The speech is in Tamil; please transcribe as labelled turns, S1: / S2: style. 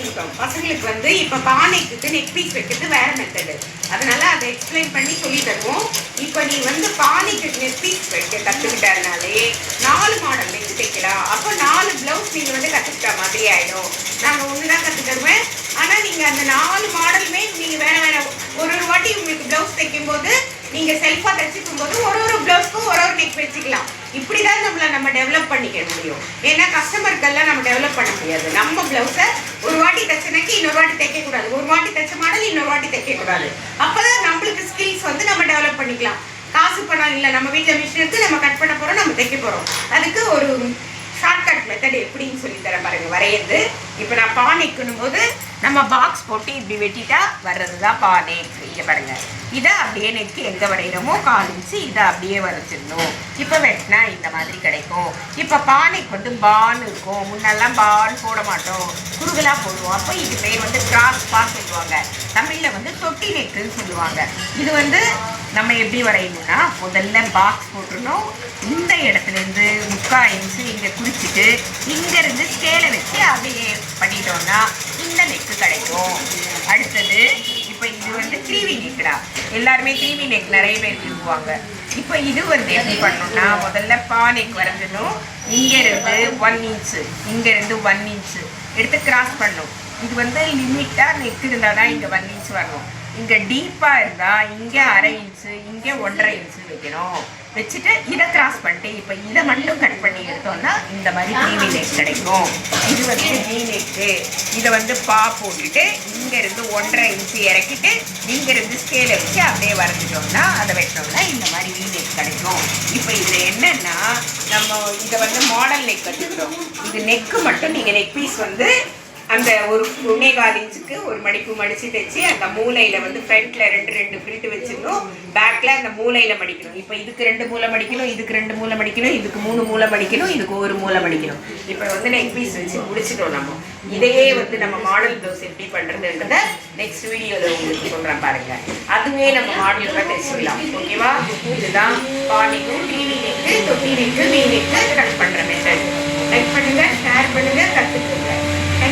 S1: தெரிஞ்சுக்கணும். பசங்களுக்கு வந்து இப்போ பானைக்கு நெக் பீஸ் வைக்கிறது வேற மெத்தடு, அதனால அதை எக்ஸ்பிளைன் பண்ணி சொல்லி தருவோம். இப்போ நீ வந்து பானைக்கு நெக் பீஸ் வைக்க கற்றுக்கிட்டதுனாலே 4 மாடல் நெக் தைக்கலாம். அப்போ 4 ப்ளவுஸ் நீங்கள் வந்து கற்றுக்கிட்ட மாதிரி ஆகிடும். நாங்கள் ஒன்று தான் கற்று தருவேன், ஆனால் நீங்கள் அந்த 4 மாடலுமே நீங்கள் வேறு வேறு ஒரு வாட்டி உங்களுக்கு ப்ளவுஸ் தைக்கும்போது நீங்கள் செல்ஃபாக தைச்சிக்கும் போது ஒரு ப்ளவுஸ்க்கும் ஒரு நெக் வச்சுக்கலாம். இப்படி தான் நம்ம டெவலப் பண்ணிக்க முடியும். ஏன்னா கஸ்டமருக்கெல்லாம் நம்ம டெவலப் பண்ண முடியாது. நம்ம ப்ளவுஸை ஒரு வாட்டி தைச்சனைக்கு இன்னொரு வாட்டி தைக்கக்கூடாது, ஒரு வாட்டி தைச்ச மாடல் இன்னொரு வாட்டி தைக்கக்கூடாது. அப்போ தான் நம்மளுக்கு ஸ்கில்ஸ் வந்து நம்ம டெவலப் பண்ணிக்கலாம். காசு பணம் இல்லை, நம்ம வீட்டில் மிஷின் எடுத்து நம்ம கட் பண்ண போகிறோம், நம்ம தைக்க போகிறோம். அதுக்கு ஒரு ஷார்ட்கட் மெத்தட் எப்படின்னு சொல்லித்தரேன் பாருங்கள் வரையிறது. இப்போ நான் பானைக்குன்னும் போது நம்ம பாக்ஸ் போட்டு இப்படி வெட்டிட்டா வர்றது தான் பானை. இங்கே பாருங்கள், இதை அப்படியே நெக்கு எங்கே வரைகிறோமோ 1/4 இன்ச்சு இதை அப்படியே வரைச்சிடணும். இப்போ வெட்டினா இந்த மாதிரி கிடைக்கும். இப்போ பானைக்கு வந்து பான் இருக்கும், முன்னெல்லாம் பான் போட மாட்டோம், குறுகலாக போடுவோம். அப்போ இது பேர் வந்து கிராஸ் பாஸ் சொல்லுவாங்க, தமிழில் வந்து தொட்டி நெக்குன்னு சொல்லுவாங்க. இது வந்து நம்ம எப்படி வரையணும்னா முதல்ல பாக்ஸ் போட்டுருணும். இந்த இடத்துலேருந்து 3/4 இன்ச்சு இங்கே குறிச்சிட்டு இங்கேருந்து ஸ்கேலை வச்சு அப்படியே பண்ணிட்டோம்னா இந்த நெக்கு கிடைக்கும். அடுத்தது இப்போ இது வந்து க்ரீவி நெக்குடா, எல்லாருமே க்ரீவி நெக் நிறைய பேர் விரும்புவாங்க. இப்போ இது வந்து எப்படி பண்ணணும்னா முதல்ல பானைக்கு வரைஞ்சிடணும். இங்கேருந்து 1 இன்ச்சு இங்கேருந்து 1 இன்ச்சு எடுத்து கிராஸ் பண்ணணும். இது வந்து லிமிட்டாக நெக் இருந்தால் தான் இங்கே 1 இன்ச்சு வரணும். இங்கே டீப்பாக இருந்தால் இங்கே 1/2 இன்ச்சு இங்கே 1.5 இன்ச்சு வைக்கணும். வச்சுட்டு இதை கிராஸ் பண்ணிட்டு இப்போ இதை மட்டும் கட் பண்ணி எடுத்தோம்னா இந்த மாதிரி க்ரீவி நெக் கிடைக்கும். இது வந்து வி நெக்கு. இதை வந்து பா போட்டுட்டு இங்கேருந்து 1.5 இன்ச்சு இறக்கிட்டு இங்கேருந்து ஸ்கேலை வச்சு அப்படியே வரைஞ்சிட்டோம்னா அதை வெட்டோம்னா இந்த மாதிரி வி நெக் கிடைக்கும். இப்போ இதில் என்னென்னா நம்ம இதை வந்து மாடல் நெக் கற்றுக்கிறோம். இது நெக்கு மட்டும் நீங்கள் நெக் பீஸ் வந்து அந்த ஒரு 1.25 இன்ச்சுக்கு ஒரு மடிப்பு மடித்து தைச்சி அந்த மூலையில் வந்து ஃப்ரண்ட்டில் 2 ஃபில்ட்டு வச்சிடணும், பேக்கில் அந்த மூலையில் மடிக்கணும். இப்போ இதுக்கு 2 மூலை மடிக்கணும், இதுக்கு 2 மூலை மடிக்கணும், இதுக்கு 3 மூலை மடிக்கணும், இதுக்கு 1 மூலை மடிக்கணும். இப்போ வந்து நெக் பீஸ் வச்சு முடிச்சிட்டோம். நம்ம இதையே வந்து நம்ம மாடல் ப்ளவுஸ் எப்படி பண்ணுறதுன்றதை நெக்ஸ்ட் வீடியோவில் உங்களுக்கு சொல்கிறேன் பாருங்கள். அதுவே நம்ம மாடலுக்காக தைச்சிக்கலாம். ஓகேவா? இதுதான் பானைக்கும் டிவி நெக்கு, தொட்டி நெக்கு, வி நெக்கு கட் பண்ணுற மெத்தட்.